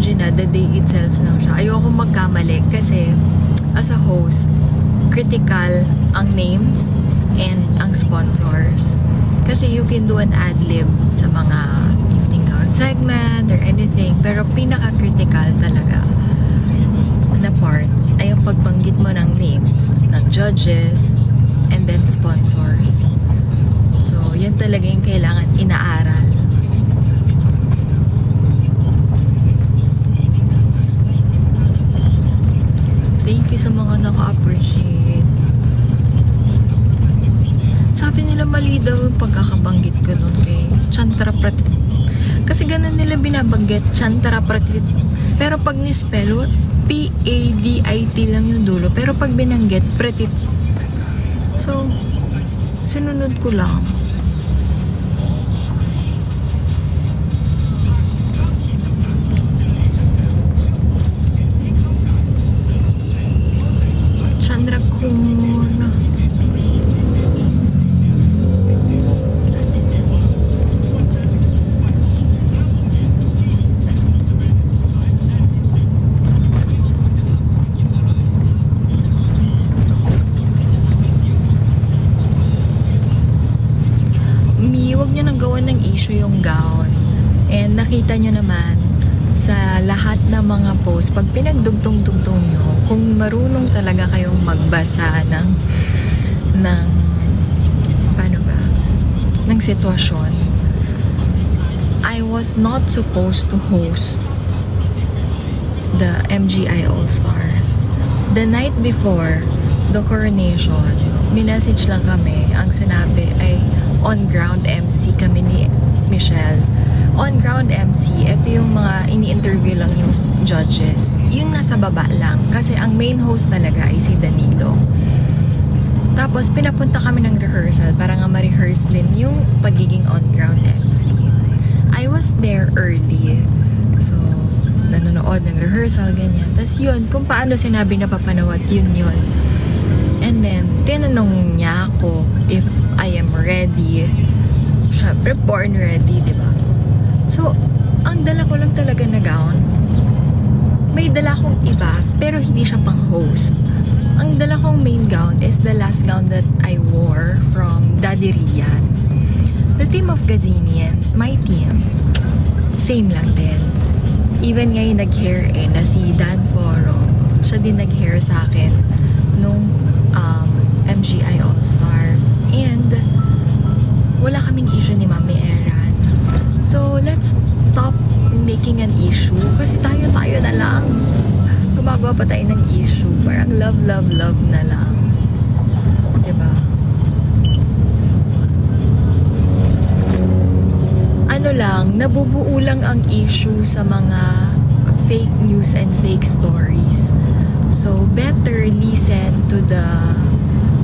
imagine na the day itself lang siya. Ayoko magkamali kasi as a host, critical ang names and ang sponsors. Kasi you can do an ad-lib sa mga evening gown segment or anything. Pero pinaka-critical talaga na part ay yung pagbanggit mo ng names, ng judges, and then sponsors. So, yan talaga yung kailangan inaaral. Thank you sa mga naka-appreciate. Sabi nila mali daw yung pagkakabanggit ko nun kay Chantara Pratit. Kasi ganun nila binabanggit, Chantara Pratit. Pero pag ni-spell, P-A-D-I-T lang yung dulo. Pero pag binanggit, Pratit. So, sinunod ko lang. Chandra Kun. Huwag nyo nang gawan ng issue yung gown. And nakita nyo naman sa lahat ng mga post, pag pinagdugtong-dugtong nyo, kung marunong talaga kayong magbasa ng paano ba? Ng sitwasyon. I was not supposed to host the MGI All-Stars. The night before the coronation, minessage lang kami. Ang sinabi ay on-ground MC kami ni Michelle. On-ground MC, ito yung mga ini-interview lang yung judges. Yung nasa baba lang. Kasi ang main host talaga ay si Danilo. Tapos, pinapunta kami ng rehearsal para nga ma-rehearse din yung pagiging on-ground MC. I was there early. So, nanonood ng rehearsal, ganyan. Tapos yun, kung paano sinabi na papanawat, yun. And then, tinanong niya ako if I am ready. Syempre, born ready, di ba? So, ang dala ko lang talaga na gown. May dala kong iba, pero hindi siya pang host. Ang dala kong main gown is the last gown that I wore from Daddy Rian. The team of Gazinian, my team, same lang din. Even ngayon nag-hair na si Dan Foro, siya din nag-hair sa akin nung MGI All-Stars. And wala kaming issue ni Mami Eran. So, let's stop making an issue. Kasi tayo na lang. Gumagawa pa tayo ng issue. Parang love na lang. Diba? Ano lang, nabubuo lang ang issue sa mga fake news and fake stories. So, better listen to the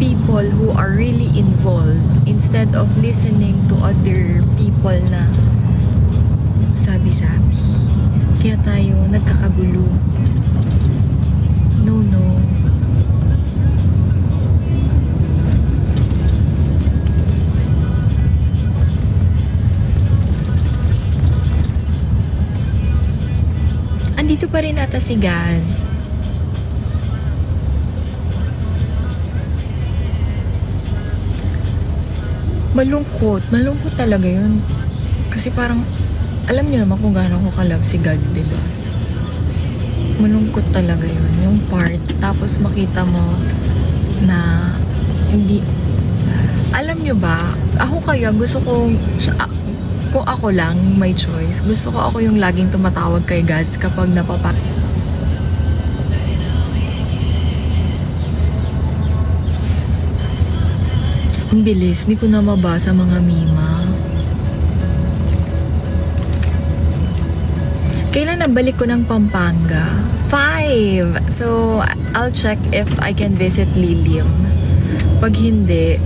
people who are really involved instead of listening to other people na sabi-sabi. Kaya tayo nagkakagulo. No. Andito pa rin ata si Gaz. Malungkot talaga yun. Kasi parang, alam niyo naman kung gaano ko ka-love si Gaz, diba? Malungkot talaga yun, yung part. Tapos makita mo na hindi, alam niyo ba, ako kaya gusto kong, kung ako lang, may choice, gusto ko ako yung laging tumatawag kay Gaz kapag Ang bilis, di ko na mabasa mga mima. Kailan nabalik ko ng Pampanga? 5! So, I'll check if I can visit Lilium. Pag hindi,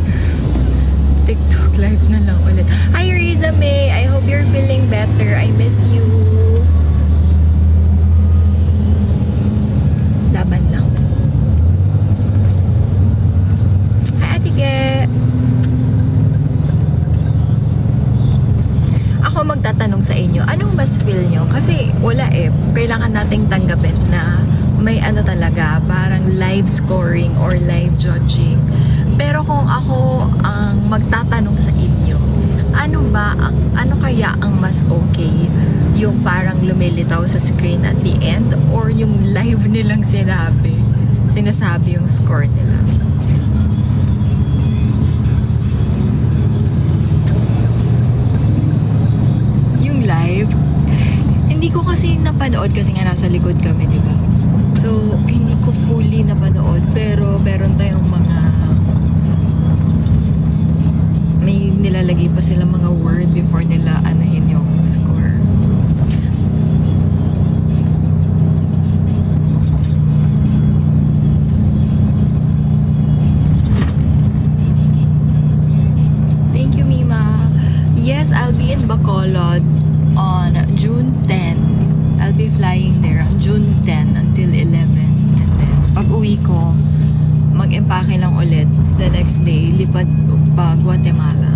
TikTok live na lang ulit. Hi, Riza May! I hope you're feeling better. I miss you. Laban lang. Hi, Atige! Ako magtatanong sa inyo, anong mas feel nyo? Kasi Kasi wala eh. Kailangan nating tanggapin na may ano talaga, parang live scoring or live judging. Pero kung ako ang magtatanong sa inyo, ano kaya ang mas okay? Yung parang lumilitaw sa screen at the end or yung live nilang sinasabi yung score nila? Yung live, hindi ko kasi napanood kasi nga nasa likod kami, di ba? So, hindi ko fully napanood pero meron tayong may nilalagay pa sila mga word before nila anahin yung score. Thank you, Mima. Yes, I'll be in Bacolod on June 10. I'll be flying there on June 10 until 11. And then, pag uwi ko, mag-empake lang ulit. The next day, lipad pa Guatemala.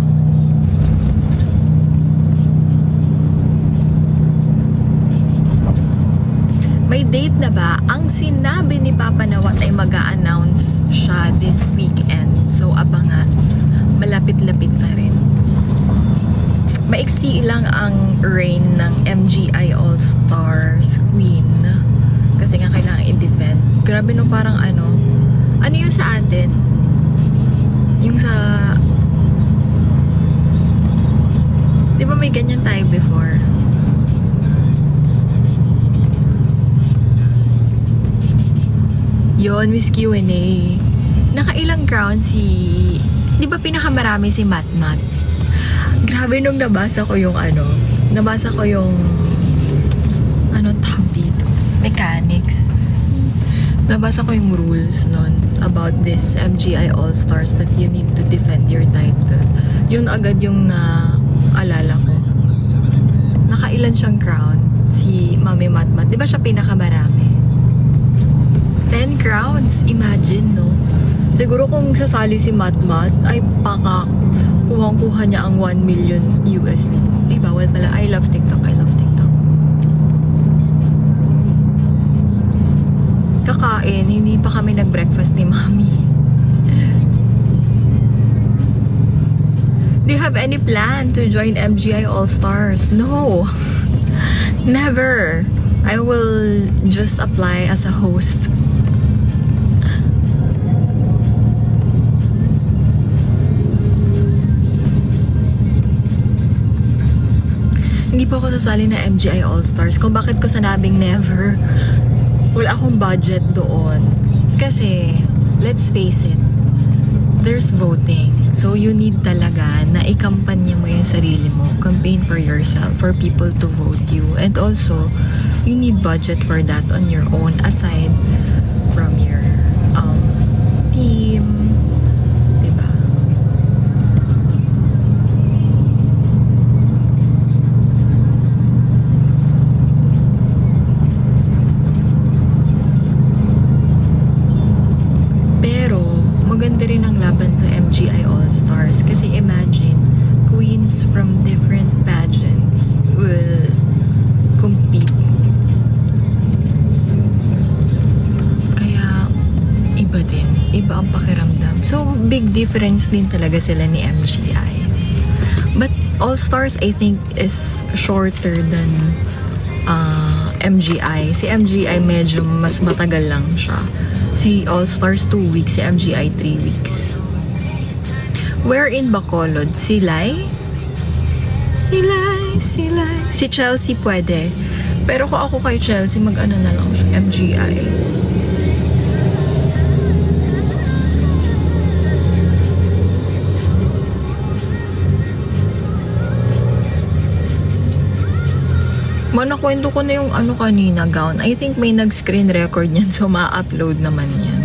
May date na ba? Ang sinabi ni Papa Nawat ay mag-a-announce siya this weekend. So, abangan. Malapit-lapit na rin. Maiksi lang ang reign ng MGI All-Stars Queen. Kasi nga kailangan i-defend. Grabe no, parang ano yung sa atin? Yung sa... Di ba may ganyan tayo before? Yon, Miss Q&A. Nakailang crown si... Di ba pinakamarami si Matmat? Grabe nung nabasa ko yung tawag dito? Mechanics. Nabasa ko yung rules nun about this MGI All-Stars that you need to defend your title. Yun agad yung naalala ko. Nakailan siyang crown? Si Mami Matmat. Di ba siya pinakamarami? 10 crowns. Imagine, no? Siguro kung sasali si Matmat, ay kuhang-kuha niya ang 1 million US. Ay, bawal pala. I love TikTok. Kakain, hindi pa kami nag-breakfast ni Mami. Do you have any plan to join MGI All-Stars? No. Never. I will just apply as a host. Hindi po ako sasali na MGI All-Stars. Kung bakit ko sanabing never, wala akong budget doon. Kasi, let's face it, there's voting. So, you need talaga na ikampanya mo yung sarili mo. Campaign for yourself, for people to vote you. And also, you need budget for that on your own, aside from your team. Diba? Maganda rin ang laban sa MGI All-Stars kasi imagine, queens from different pageants will compete. Kaya, iba din. Iba ang pakiramdam. So, big difference din talaga sila ni MGI. But, All-Stars, I think, is shorter than MGI. Si MGI medyo mas matagal lang siya. Si All-Stars 2 weeks, si MGI 3 weeks. Where in Bacolod? Silay? Si Chelsea pwede. Pero kung ako kay Chelsea, mag-ano na lang siya, MGI. Nakwento ko na yung kanina, gown. I think may nag-screen record niyan, so ma-upload naman yan.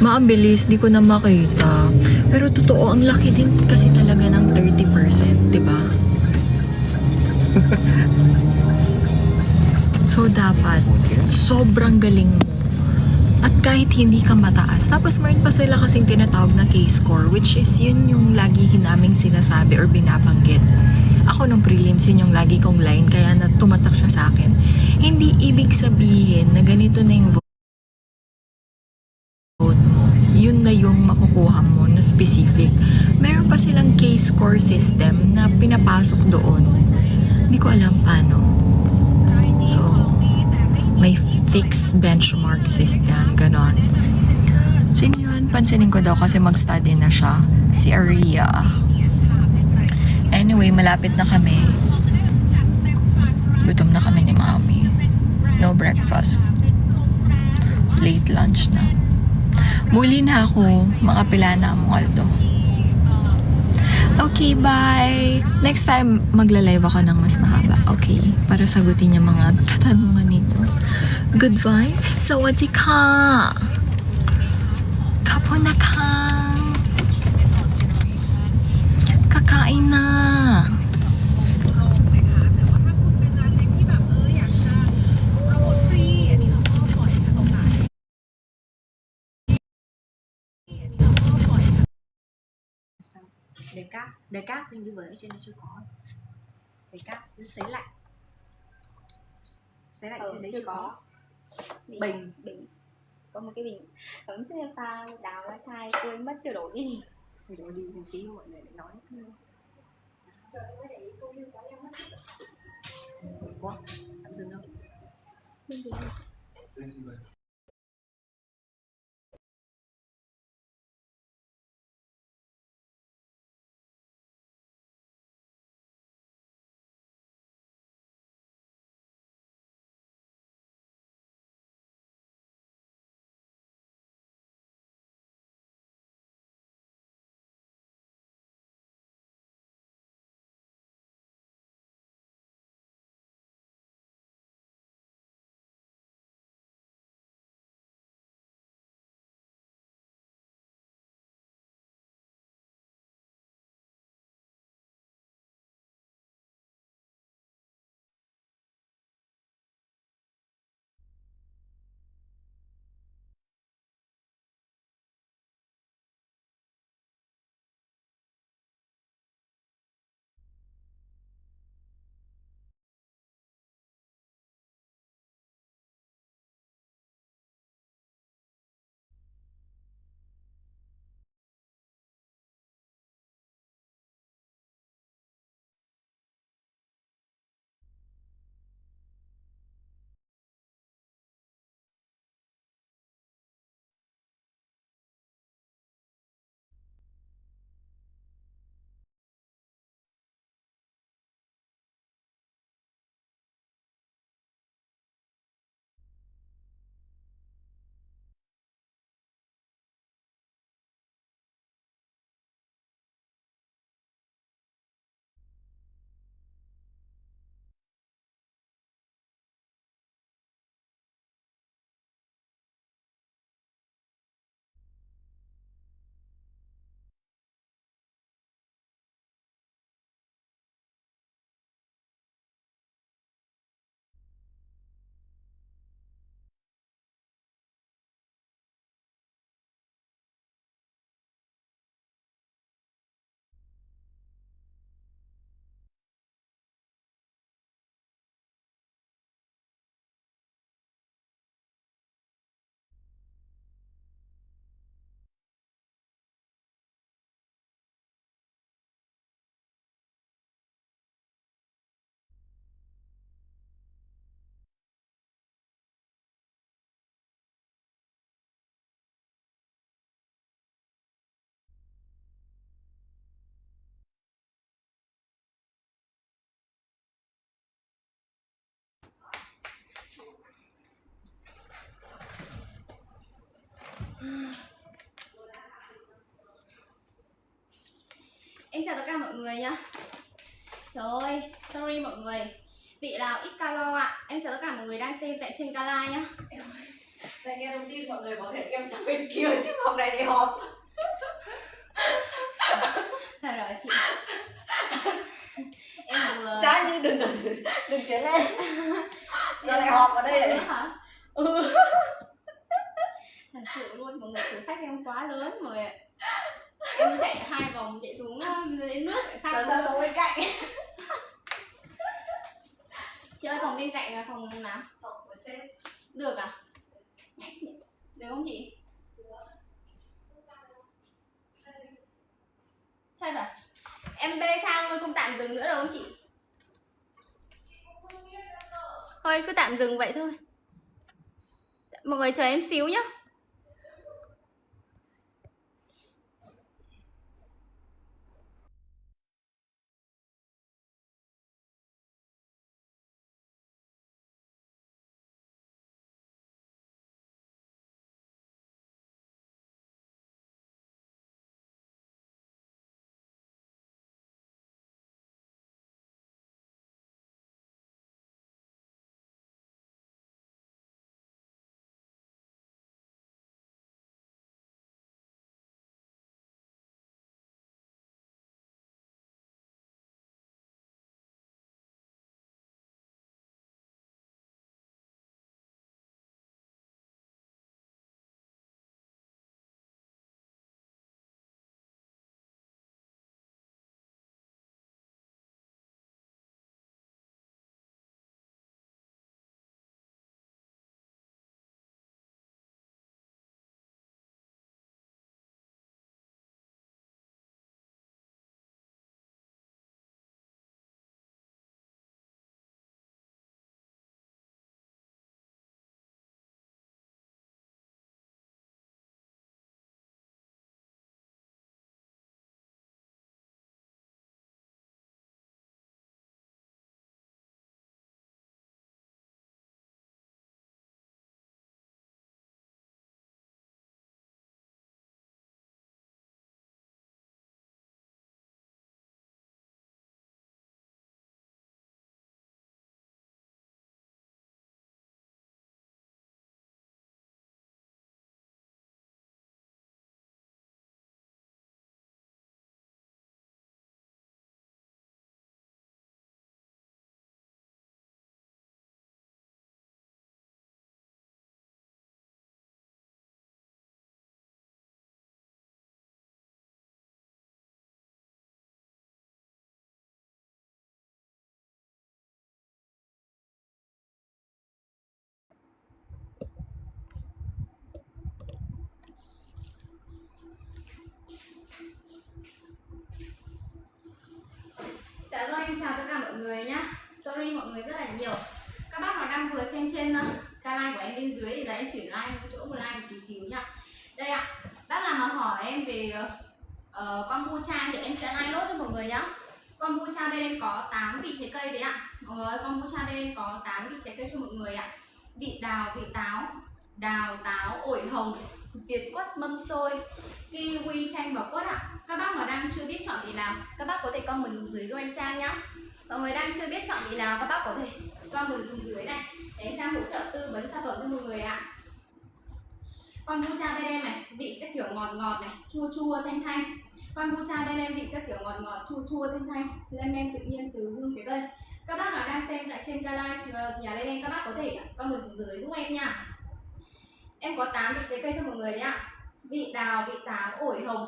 Maabilis, di ko na makita. Pero totoo, ang laki din kasi talaga ng 30%, di ba? So dapat, sobrang galing mo At kahit hindi ka mataas. Tapos meron pa sila kasing tinatawag na K-score, which is yun yung lagi naming sinasabi or binabanggit. Ako nung prelims, yun yung lagi kong line, kaya na tumatak siya sa akin. Hindi ibig sabihin na ganito na yung vote mo. Yun na yung makukuha mo na specific. Meron pa silang K-score system na pinapasok doon. Hindi ko alam paano. So, may fixed benchmark system, ganon. Sino yun? Pansinin ko daw kasi mag-study na siya. Si Aria. Anyway, malapit na kami. Gutom na kami ni Mami. No breakfast. Late lunch na. Muli na ako. Makapila na mo, Aldo. Okay, bye! Next time, magla-live ako ng mas mahaba. Okay? Para sagutin yung mga katanungan ninyo. Goodbye! Sawadee-ka! Kapuna ka! Kakain na! Đề cáp nhưng như vừa nãy trên đây chưa có. Đề cáp cứ sấy lại trên đấy chưa có. Bình có một cái bình ấm sẽ pha đào ra chai quên mất chưa đổ đi thì đổ đi một tí mọi người lại nói giờ mới để ý công viên có em mất quá tạm dừng đâu bên gì Em chào tất cả mọi người nhá. Trời ơi, sorry mọi người. Vị nào ít calo ạ. Em chào tất cả mọi người đang xem tại trên Gala nhá. Đây nghe thông tin mọi người bảo để em sang bên kia chứ hôm nay đi họp. Thật rồi chị. Em vừa Giá như đừng chuyển lên. Giờ lại họp ở đây này. hả? Thật sự luôn, mọi người thử thách em quá lớn mọi người ạ. Em chạy 2 vòng chạy xuống dưới nước lại khác. Sao không bên cạnh? Chị ơi, phòng bên cạnh là phòng nào? Phòng của sếp. Được à? Nhảy nhỉ? Được không chị? Thật à? Em bê sang luôn, không tạm dừng nữa đâu không chị? Thôi cứ tạm dừng vậy thôi. Mọi người chờ em xíu nhá. Dạ vâng, em chào tất cả mọi người nhá. Sorry mọi người rất là nhiều. Các bác nào đang vừa xem trên ca like của em bên dưới thì giờ em chuyển like một chỗ một like một tí xíu nhá. Đây ạ, bác nào mà hỏi em về kombucha thì em sẽ like nốt cho mọi người nhá. Kombucha bên em có 8 vị trái cây đấy ạ. Mọi người ơi, kombucha bên em có 8 vị trái cây cho mọi người ạ. Vị đào, vị táo, đào, táo, ổi hồng, việt quất, mâm xôi, kiwi, chanh và quất ạ. Các bác mà đang chưa biết chọn vị nào, các bác có thể comment dưới cho em Trang nhá. Mọi người đang chưa biết chọn vị nào, các bác có thể comment dưới này để em Trang hỗ trợ tư vấn sản phẩm cho mọi người ạ. Kombucha bên em này, vị sẽ kiểu ngọt ngọt này, chua chua thanh thanh. Kombucha bên em vị sẽ kiểu ngọt ngọt, chua chua thanh thanh, lên men tự nhiên từ hương trái cây. Các bác nào đang xem tại trên Gala nhà bên em, các bác có thể comment xuống dưới giúp em nha. Em có 8 vị trái cây cho mọi người đấy ạ. Vị đào, vị táo, ổi hồng.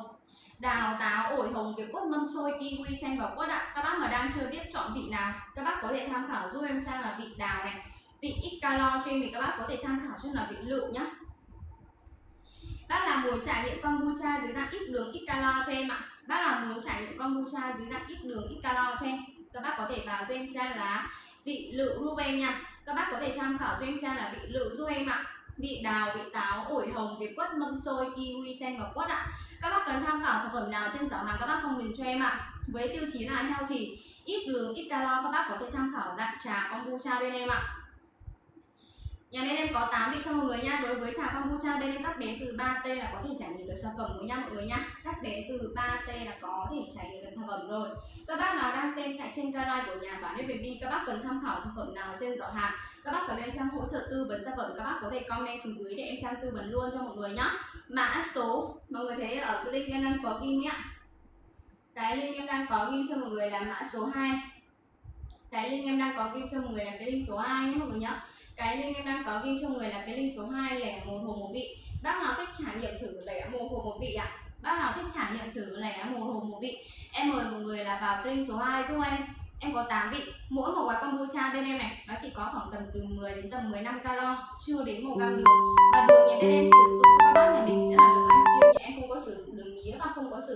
Đào, táo, ổi hồng, việt quất, mâm xôi, kiwi, chanh và quất ạ. Các bác mà đang chưa biết chọn vị nào, các bác có thể tham khảo giúp em Trang là vị đào này. Vị ít calo cho em thì các bác có thể tham khảo cho là vị lựu nhá. Bác là muốn trải nghiệm kombucha dưới dạng ít đường, ít calo cho em ạ. Bác là muốn trải nghiệm kombucha dưới dạng ít đường, ít calo cho em, các bác có thể vào cho em Trang là vị lựu giúp em nha. Các bác có thể tham khảo cho em Trang là vị lựu giúp em ạ. Vị đào, vị táo, ổi hồng, việt quất, mâm xôi, kiwi, chanh và quất ạ. Các bác cần tham khảo sản phẩm nào trên giỏ hàng các bác comment cho em ạ. Với tiêu chí là healthy, ít đường, ít calo, các bác có thể tham khảo dạng trà kombucha bên em ạ. Nhà bên em có 8 vị cho mọi người nha. Đối với trà kombucha bên em các bé từ 3T là có thể trải nghiệm được sản phẩm của nha mọi người nha. Các bé từ 3T là có thể trải nghiệm được sản phẩm rồi. Các bác nào đang xem tại trên kênh của nhà Bảo Net Baby, các bác cần tham khảo sản phẩm nào trên giỏ hàng, các bác cần em Trang hỗ trợ tư vấn sản phẩm, các bác có thể comment xuống dưới để em Trang tư vấn luôn cho mọi người nhá. Mã số mọi người thấy ở cái link em đang có ghi nhá. Cái link em đang có ghi cho mọi người là mã số 2. Cái link em đang có ghi cho mọi người là cái link số 2 nhé mọi người nhá. Cái link em đang có ghi cho người là cái link số 2 lẻ một hộp một vị. Bác nào thích trải nghiệm thử lẻ mồ hồ một vị ạ? Bác nào thích trải nghiệm thử lẻ mồ hồ một vị? Em mời mọi người là vào kênh số 2 giúp em. Em có 8 vị, mỗi một gói kombucha bên em này nó chỉ có khoảng tầm từ 10 đến tầm 15 calo, chưa đến 1 gam đường. Và đường nhà bên em sử dụng cho các bác nhà mình sẽ là đường ăn kiêng, nhà em không có sử dụng đường mía và không có sử